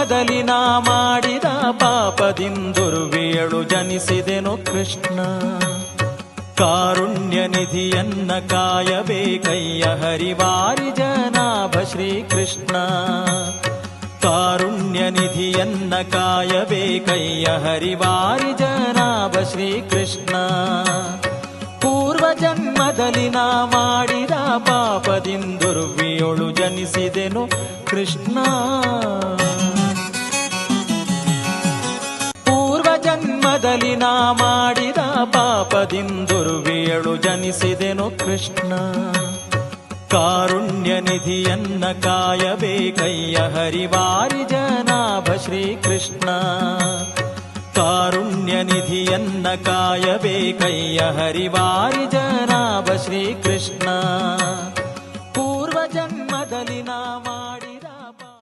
ಜನ್ಮದಲ್ಲಿ ನಾ ಮಾಡಿದ ಪಾಪದಿಂದುರ್ವಿಯಳು ಜನಿಸಿದೆನು ಕೃಷ್ಣ. ಕಾರುಣ್ಯ ನಿಧಿಯನ್ನ ಕಾಯಬೇಕಯ್ಯ ಹರಿವಾರಿ ಜನಾಭ ಶ್ರೀಕೃಷ್ಣ. ಕಾರುಣ್ಯ ನಿಧಿಯನ್ನ ಕಾಯಬೇಕಯ್ಯ ಹರಿವಾರಿ ಜನಾಭ ಶ್ರೀಕೃಷ್ಣ. ಪೂರ್ವ ಜನ್ಮದಲ್ಲಿ ನಾ ಮಾಡಿದ ಪಾಪದಿಂದುರ್ವಿಯೊಳು ಜನಿಸಿದೆನು ಕೃಷ್ಣ. ಪೂರ್ವ ಜನ್ಮದಲ್ಲಿ ನಾ ಮಾಡಿದ ಪಾಪದಿಂದುರ್ವಿಯಳು ಜನಿಸಿದೆನು ಕೃಷ್ಣ. ಕಾರುಣ್ಯ ನಿಧಿಯನ್ನ ಕಾಯಬೇಕಯ್ಯ ಹರಿವಾರಿ ಜನಾಭ ಶ್ರೀಕೃಷ್ಣ. ಕಾರುಣ್ಯ ನಿಧಿಯನ್ನ ಕಾಯಬೇಕಯ್ಯ ಹರಿವಾರಿ ಜನಾಭ ಶ್ರೀಕೃಷ್ಣ.